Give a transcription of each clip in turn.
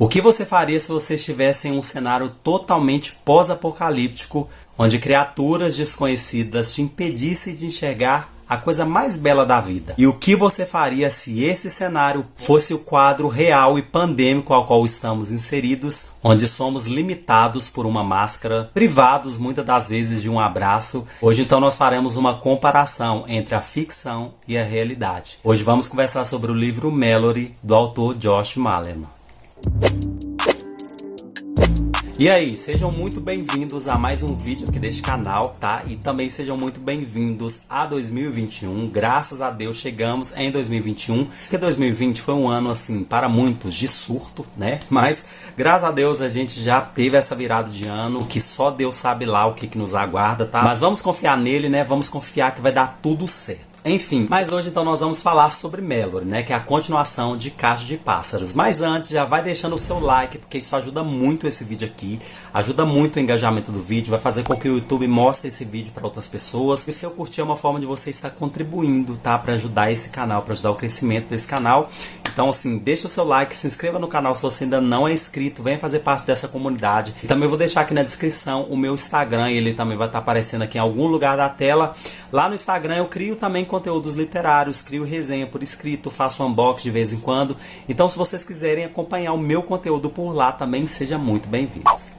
O que você faria se você estivesse em um cenário totalmente pós-apocalíptico, onde criaturas desconhecidas te impedissem de enxergar a coisa mais bela da vida? E o que você faria se esse cenário fosse o quadro real e pandêmico ao qual estamos inseridos, onde somos limitados por uma máscara, privados muitas das vezes de um abraço? Hoje então nós faremos uma comparação entre a ficção e a realidade. Hoje vamos conversar sobre o livro Mallory, do autor Josh Malerman. E aí, sejam muito bem-vindos a mais um vídeo aqui deste canal, tá? E também sejam muito bem-vindos a 2021. Graças a Deus chegamos em 2021, porque 2020 foi um ano, assim, para muitos de surto, né? Mas, graças a Deus, a gente já teve essa virada de ano, que só Deus sabe lá o que nos aguarda, tá? Mas vamos confiar nele, né? Vamos confiar que vai dar tudo certo. Enfim, mas hoje então nós vamos falar sobre Mallory, né, que é a continuação de Caixa de Pássaros. Mas antes, já vai deixando o seu like, porque isso ajuda muito esse vídeo aqui, ajuda muito o engajamento do vídeo, vai fazer com que o YouTube mostre esse vídeo para outras pessoas. E o seu curtir é uma forma de você estar contribuindo, tá, para ajudar esse canal, para ajudar o crescimento desse canal. Então, assim, deixa o seu like, se inscreva no canal se você ainda não é inscrito, venha fazer parte dessa comunidade. E também vou deixar aqui na descrição o meu Instagram, ele também vai estar aparecendo aqui em algum lugar da tela. Lá no Instagram eu crio também conteúdos literários, crio resenha por escrito, faço unboxing de vez em quando. Então, se vocês quiserem acompanhar o meu conteúdo por lá também, sejam muito bem-vindos.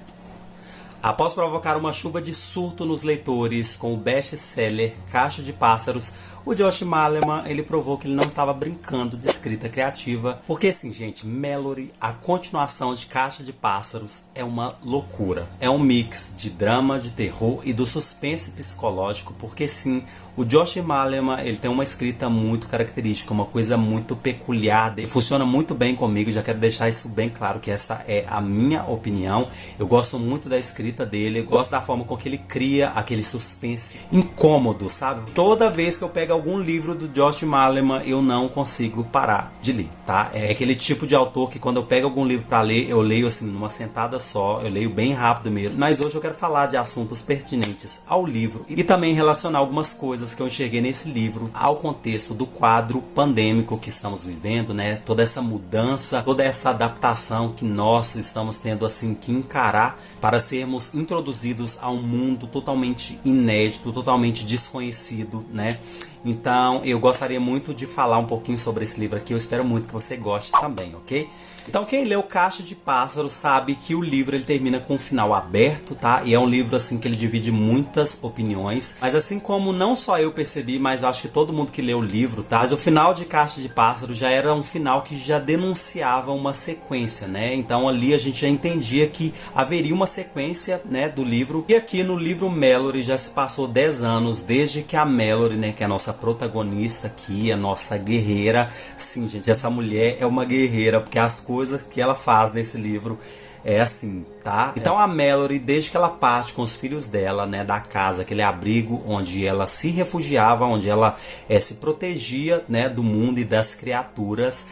Após provocar uma chuva de surto nos leitores com o best-seller Caixa de Pássaros, o Josh Malerman, ele provou que ele não estava brincando de escrita criativa, porque assim, gente, Mallory, a continuação de Caixa de Pássaros, é uma loucura. É um mix de drama, de terror e do suspense psicológico, porque sim, o Josh Malerman, ele tem uma escrita muito característica, uma coisa muito peculiar, funciona muito bem comigo, já quero deixar isso bem claro que essa é a minha opinião. Eu gosto muito da escrita dele, eu gosto da forma com que ele cria aquele suspense incômodo, sabe? Toda vez que eu pego algum livro do Josh Malerman, eu não consigo parar de ler, tá? É aquele tipo de autor que quando eu pego algum livro para ler, eu leio assim numa sentada só, eu leio bem rápido mesmo. Mas hoje eu quero falar de assuntos pertinentes ao livro e também relacionar algumas coisas que eu enxerguei nesse livro ao contexto do quadro pandêmico que estamos vivendo, né? Toda essa mudança, toda essa adaptação que nós estamos tendo assim que encarar para sermos introduzidos a um mundo totalmente inédito, totalmente desconhecido, né? Então, eu gostaria muito de falar um pouquinho sobre esse livro aqui. Eu espero muito que você goste também, ok? Então, quem leu Caixa de Pássaros sabe que o livro ele termina com um final aberto, tá? E é um livro assim que ele divide muitas opiniões. Mas assim como não só eu percebi, mas acho que todo mundo que leu o livro, tá? Mas o final de Caixa de Pássaros já era um final que já denunciava uma sequência, né? Então ali a gente já entendia que haveria uma sequência, né, do livro. E aqui no livro Mallory já se passou 10 anos desde que a Mallory, né, que é a nossa protagonista aqui, a nossa guerreira. Sim, gente, essa mulher é uma guerreira, porque as coisas que ela faz nesse livro é assim, tá? Então a Mallory, desde que ela parte com os filhos dela, né, da casa, aquele abrigo onde ela se refugiava, onde ela se protegia, né, do mundo e das criaturas,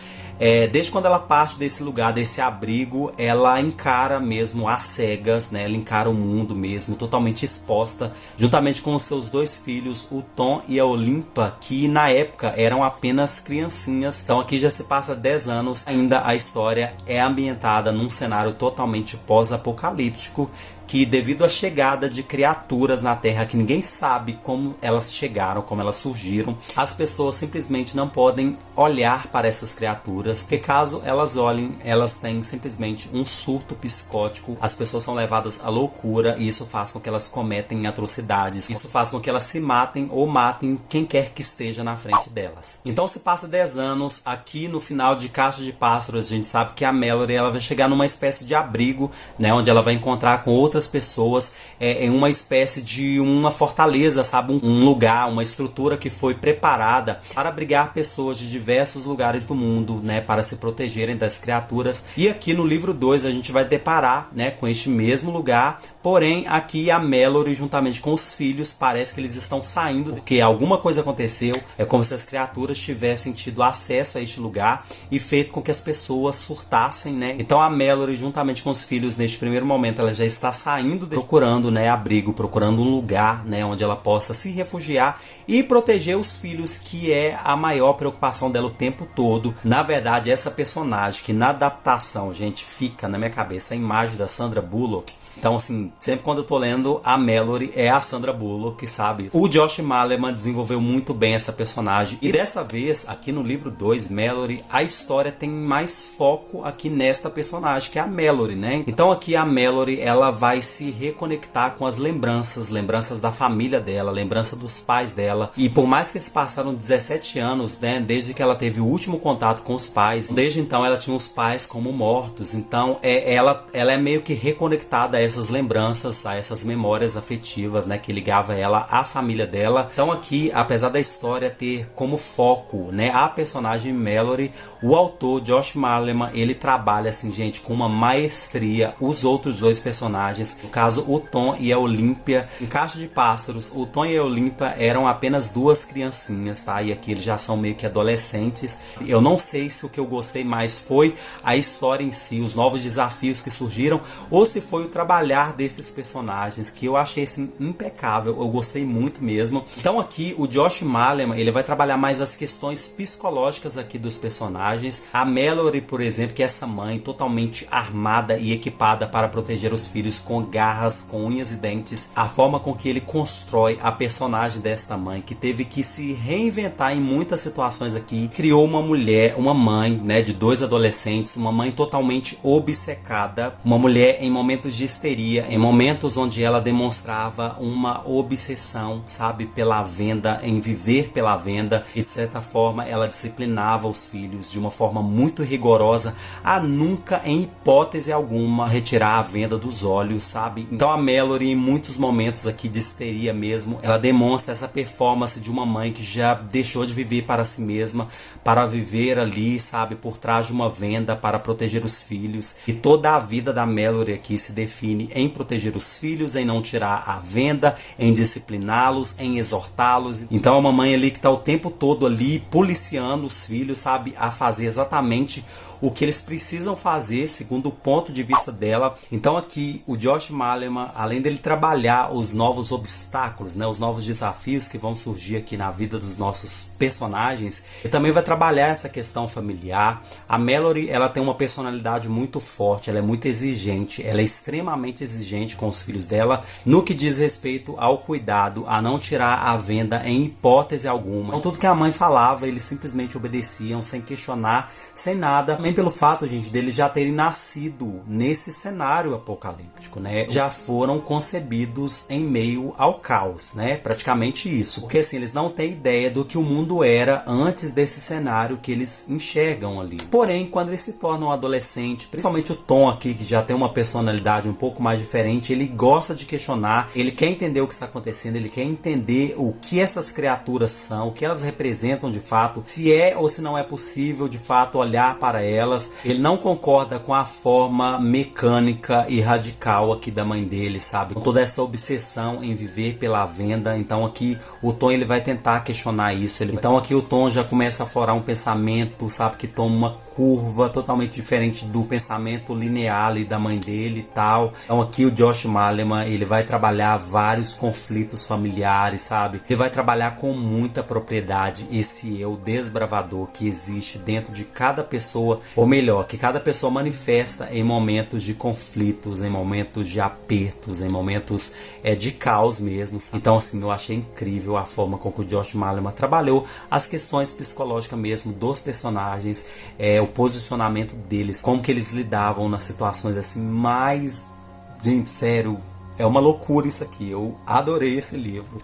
desde quando ela parte desse lugar, desse abrigo, ela encara mesmo às cegas, né, ela encara o mundo mesmo, totalmente exposta, juntamente com os seus dois filhos, o Tom e a Olimpa, que na época eram apenas criancinhas. Então aqui já se passa 10 anos, ainda a história é ambientada num cenário totalmente pós-apocalíptico, que devido à chegada de criaturas na Terra que ninguém sabe como elas chegaram, como elas surgiram, as pessoas simplesmente não podem olhar para essas criaturas, porque caso elas olhem, elas têm simplesmente um surto psicótico, as pessoas são levadas à loucura e isso faz com que elas cometem atrocidades, isso faz com que elas se matem ou matem quem quer que esteja na frente delas. Então se passa 10 anos, aqui no final de Caixa de Pássaros, a gente sabe que a Mallory ela vai chegar numa espécie de abrigo, né, onde ela vai encontrar com outras pessoas em uma espécie de uma fortaleza, sabe? Um lugar, uma estrutura que foi preparada para abrigar pessoas de diversos lugares do mundo, né? Para se protegerem das criaturas. E aqui no livro 2 a gente vai deparar, né, com este mesmo lugar, porém aqui a Mallory juntamente com os filhos parece que eles estão saindo porque alguma coisa aconteceu, é como se as criaturas tivessem tido acesso a este lugar e feito com que as pessoas surtassem, né? Então a Mallory juntamente com os filhos neste primeiro momento ela já está saindo, procurando, né, abrigo, procurando um lugar, né, onde ela possa se refugiar e proteger os filhos, que é a maior preocupação dela o tempo todo. Na verdade, essa personagem que na adaptação, gente, fica na minha cabeça a imagem da Sandra Bullock. Então, assim, sempre quando eu tô lendo, a Mallory é a Sandra Bullock, sabe? O Josh Malerman desenvolveu muito bem essa personagem. E dessa vez, aqui no livro 2, Mallory, a história tem mais foco aqui nesta personagem, que é a Mallory, né? Então aqui a Mallory, ela vai se reconectar com as lembranças da família dela, lembrança dos pais dela. E por mais que se passaram 17 anos, né, desde que ela teve o último contato com os pais, desde então ela tinha os pais como mortos. Então ela é meio que reconectada a essas lembranças, a essas memórias afetivas, né, que ligava ela à família dela. Então aqui, apesar da história ter como foco, né, a personagem Mallory, o autor Josh Malerman, ele trabalha assim, gente, com uma maestria os outros dois personagens. No caso, o Tom e a Olympia. Em Caixa de Pássaros, o Tom e a Olympia eram apenas duas criancinhas, tá? E aqui eles já são meio que adolescentes. Eu não sei se o que eu gostei mais foi a história em si, os novos desafios que surgiram, ou se foi o trabalhar desses personagens, que eu achei assim impecável. Eu gostei muito mesmo. Então aqui o Josh Malerman, ele vai trabalhar mais as questões psicológicas aqui dos personagens. A Mallory, por exemplo, que é essa mãe totalmente armada e equipada para proteger os filhos com garras, com unhas e dentes. A forma com que ele constrói a personagem desta mãe, que teve que se reinventar em muitas situações aqui. Criou uma mulher, uma mãe, né, de dois adolescentes, uma mãe totalmente obcecada, uma mulher em momentos de histeria, em momentos onde ela demonstrava uma obsessão, sabe, pela venda, em viver pela venda, e de certa forma ela disciplinava os filhos de uma forma muito rigorosa, a nunca, em hipótese alguma, retirar a venda dos olhos, sabe? Então a Mallory, em muitos momentos aqui de histeria mesmo, ela demonstra essa performance de uma mãe que já deixou de viver para si mesma, para viver ali, sabe, por trás de uma venda, para proteger os filhos. E toda a vida da Mallory aqui se define em proteger os filhos, em não tirar a venda, em discipliná-los, em exortá-los. Então é uma mãe ali que está o tempo todo ali policiando os filhos, sabe, a fazer exatamente o que eles precisam fazer segundo o ponto de vista dela. Então aqui o Josh Malerman, além dele trabalhar os novos obstáculos, né, os novos desafios que vão surgir aqui na vida dos nossos personagens, ele também vai trabalhar essa questão familiar. A Mallory, ela tem uma personalidade muito forte, ela é muito exigente, ela é extremamente exigente com os filhos dela no que diz respeito ao cuidado, a não tirar a venda em hipótese alguma. Então tudo que a mãe falava, eles simplesmente obedeciam, sem questionar, sem nada. Também pelo fato, gente, deles já terem nascido nesse cenário apocalíptico, né? Já foram concebidos em meio ao caos, né? Praticamente isso. Porque assim, eles não têm ideia do que o mundo era antes desse cenário que eles enxergam ali. Porém, quando eles se tornam adolescentes, principalmente o Tom aqui, que já tem uma personalidade um pouco mais diferente, ele gosta de questionar, ele quer entender o que está acontecendo, ele quer entender o que essas criaturas são, o que elas representam de fato, se é ou se não é possível de fato olhar para elas. Ele não concorda com a forma mecânica e radical aqui da mãe dele, sabe? Com toda essa obsessão em viver pela venda. Então aqui o Tom, ele vai tentar questionar isso. Então aqui o Tom já começa a aflorar um pensamento, sabe, que toma uma curva totalmente diferente do pensamento linear ali da mãe dele e tal. Então aqui o Josh Malerman, ele vai trabalhar vários conflitos familiares, sabe? Ele vai trabalhar com muita propriedade esse eu desbravador que existe dentro de cada pessoa, ou melhor, que cada pessoa manifesta em momentos de conflitos, em momentos de apertos, em momentos de caos mesmo. Então assim, eu achei incrível a forma com que o Josh Malerman trabalhou as questões psicológicas mesmo dos personagens, o posicionamento deles, como que eles lidavam nas situações assim mais... Gente, sério, é uma loucura isso aqui. Eu adorei esse livro.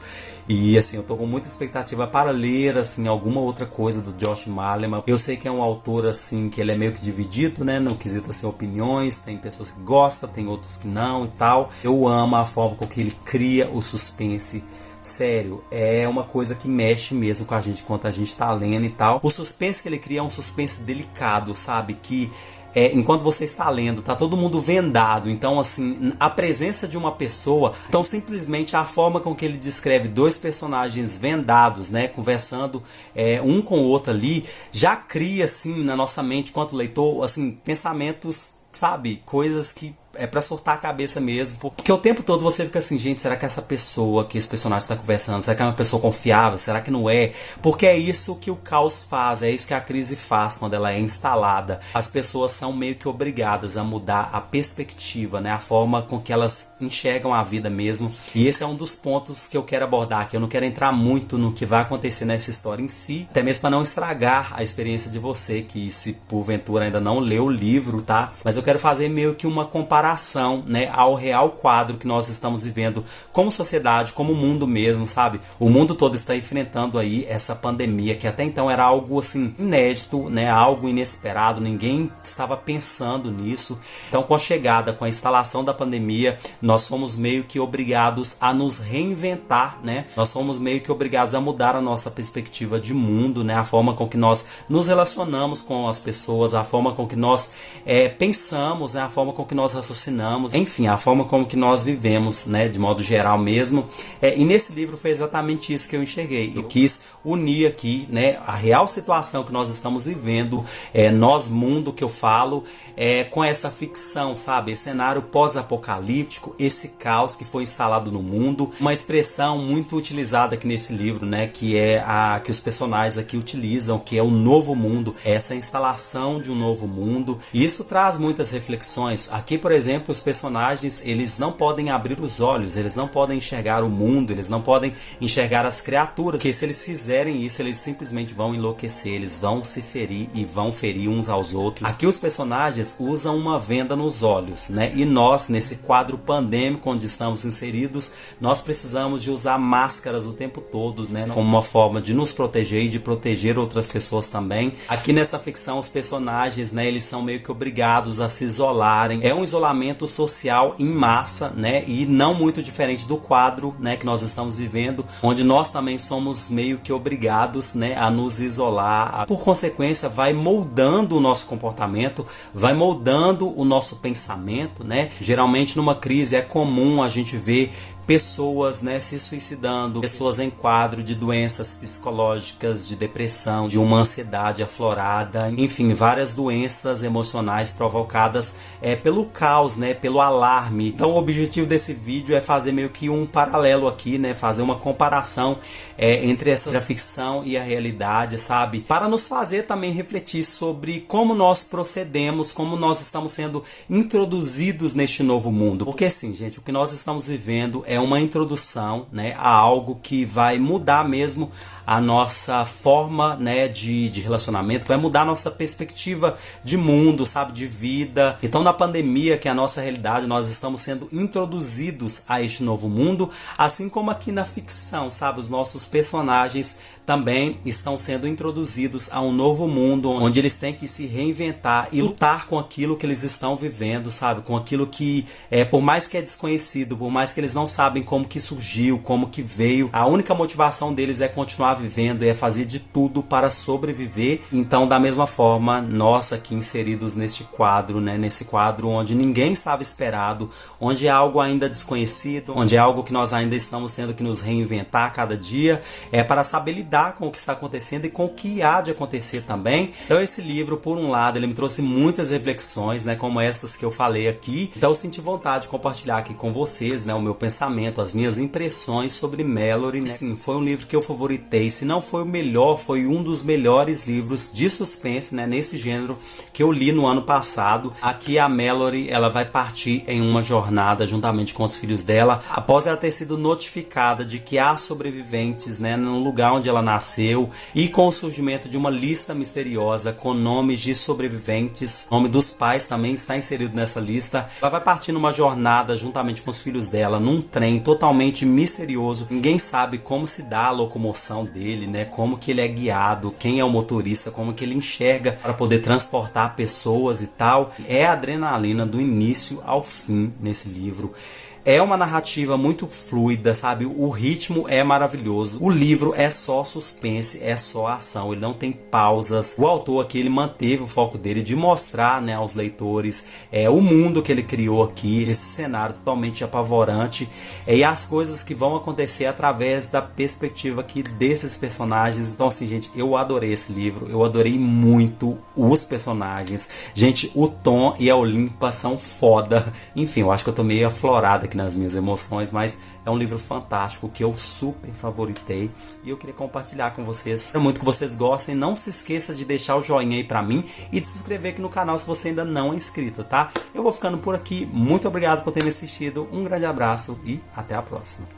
E assim, eu tô com muita expectativa para ler assim alguma outra coisa do Josh Malerman. Eu sei que é um autor assim que ele é meio que dividido, né, no quesito assim opiniões, tem pessoas que gostam, tem outros que não e tal. Eu amo a forma com que ele cria o suspense. Sério, é uma coisa que mexe mesmo com a gente enquanto a gente tá lendo e tal. O suspense que ele cria é um suspense delicado, sabe? Que enquanto você está lendo, tá todo mundo vendado. Então assim, a presença de uma pessoa, então simplesmente a forma com que ele descreve dois personagens vendados, né, conversando um com o outro ali, já cria assim na nossa mente, enquanto leitor, assim, pensamentos, sabe? Coisas que é pra surtar a cabeça mesmo, porque o tempo todo você fica assim, gente, será que essa pessoa que esse personagem tá conversando, será que é uma pessoa confiável? Será que não é? Porque é isso que o caos faz, é isso que a crise faz quando ela é instalada. As pessoas são meio que obrigadas a mudar a perspectiva, né? A forma com que elas enxergam a vida mesmo. E esse é um dos pontos que eu quero abordar aqui. Eu não quero entrar muito no que vai acontecer nessa história em si, até mesmo para não estragar a experiência de você que, se porventura ainda não leu o livro, tá? Mas eu quero fazer meio que uma comparação, né, ao real quadro que nós estamos vivendo como sociedade, como mundo mesmo, sabe? O mundo todo está enfrentando aí essa pandemia, que até então era algo assim inédito, né? Algo inesperado, ninguém estava pensando nisso. Então, com a chegada, com a instalação da pandemia, nós fomos meio que obrigados a nos reinventar, né? Nós fomos meio que obrigados a mudar a nossa perspectiva de mundo, né? A forma com que nós nos relacionamos com as pessoas, a forma com que nós pensamos, né? A forma com que nós raciocinamos, enfim, a forma como que nós vivemos, né? De modo geral mesmo. E nesse livro foi exatamente isso que eu enxerguei. Eu quis unir aqui, né, a real situação que nós estamos vivendo, nós mundo que eu falo, com essa ficção, sabe? Esse cenário pós-apocalíptico, esse caos que foi instalado no mundo. Uma expressão muito utilizada aqui nesse livro, né, que é a que os personagens aqui utilizam, que é o novo mundo, essa instalação de um novo mundo. E isso traz muitas reflexões. Aqui, por exemplo, os personagens, eles não podem abrir os olhos, eles não podem enxergar o mundo, eles não podem enxergar as criaturas, porque se eles fizerem isso, eles simplesmente vão enlouquecer, eles vão se ferir e vão ferir uns aos outros. Aqui os personagens usam uma venda nos olhos, né? E nós, nesse quadro pandêmico onde estamos inseridos, nós precisamos de usar máscaras o tempo todo, né? Como uma forma de nos proteger e de proteger outras pessoas também. Aqui nessa ficção, os personagens, né, eles são meio que obrigados a se isolarem. É um isolamento social em massa, né? E não muito diferente do quadro, né, que nós estamos vivendo, onde nós também somos meio que obrigados, né, a nos isolar. Por consequência, vai moldando o nosso comportamento, vai moldando o nosso pensamento, né? Geralmente numa crise é comum a gente ver pessoas, né, se suicidando, pessoas em quadro de doenças psicológicas, de depressão, de uma ansiedade aflorada, enfim, várias doenças emocionais provocadas pelo caos, né, pelo alarme. Então o objetivo desse vídeo é fazer meio que um paralelo aqui, né, fazer uma comparação entre essa ficção e a realidade, sabe? Para nos fazer também refletir sobre como nós procedemos, como nós estamos sendo introduzidos neste novo mundo. Porque assim, gente, o que nós estamos vivendo é uma introdução, né, a algo que vai mudar mesmo a nossa forma, né, de relacionamento, vai mudar a nossa perspectiva de mundo, sabe, de vida. Então na pandemia, que é a nossa realidade, nós estamos sendo introduzidos a este novo mundo, assim como aqui na ficção, sabe, os nossos personagens também estão sendo introduzidos a um novo mundo, onde eles têm que se reinventar e lutar com aquilo que eles estão vivendo, sabe, com aquilo que, por mais que é desconhecido, por mais que eles não sabem como que surgiu, como que veio, a única motivação deles é continuar vivendo e é fazer de tudo para sobreviver. Então, da mesma forma, nós aqui inseridos neste quadro, né, nesse quadro onde ninguém estava esperado, onde é algo ainda desconhecido, onde é algo que nós ainda estamos tendo que nos reinventar a cada dia, para saber lidar com o que está acontecendo e com o que há de acontecer também. Então esse livro, por um lado, ele me trouxe muitas reflexões, né, como estas que eu falei aqui. Então eu senti vontade de compartilhar aqui com vocês, né, o meu pensamento, as minhas impressões sobre Mallory, né? Sim, foi um livro que eu favoritei. Se não foi o melhor, foi um dos melhores livros de suspense, né, nesse gênero que eu li no ano passado. Aqui a Mallory, ela vai partir em uma jornada juntamente com os filhos dela, após ela ter sido notificada de que há sobreviventes, né, no lugar onde ela nasceu, e com o surgimento de uma lista misteriosa com nomes de sobreviventes. O nome dos pais também está inserido nessa lista. Ela vai partir numa jornada juntamente com os filhos dela, num trem totalmente misterioso. Ninguém sabe como se dá a locomoção dele, né? Como que ele é guiado, quem é o motorista, como que ele enxerga para poder transportar pessoas e tal. É a adrenalina do início ao fim nesse livro. É uma narrativa muito fluida, sabe? O ritmo é maravilhoso. O livro é só suspense, é só ação. Ele não tem pausas. O autor aqui, ele manteve o foco dele de mostrar, né, aos leitores o mundo que ele criou aqui, esse cenário totalmente apavorante e as coisas que vão acontecer através da perspectiva aqui desses personagens. Então, assim, gente, eu adorei esse livro. Eu adorei muito os personagens. Gente, o Tom e a Olimpa são foda. Enfim, eu acho que eu tô meio aflorado aqui nas minhas emoções, mas é um livro fantástico que eu super favoritei e eu queria compartilhar com vocês. Espero muito que vocês gostem. Não se esqueça de deixar o joinha aí pra mim e de se inscrever aqui no canal se você ainda não é inscrito, tá? Eu vou ficando por aqui. Muito obrigado por ter me assistido. Um grande abraço e até a próxima.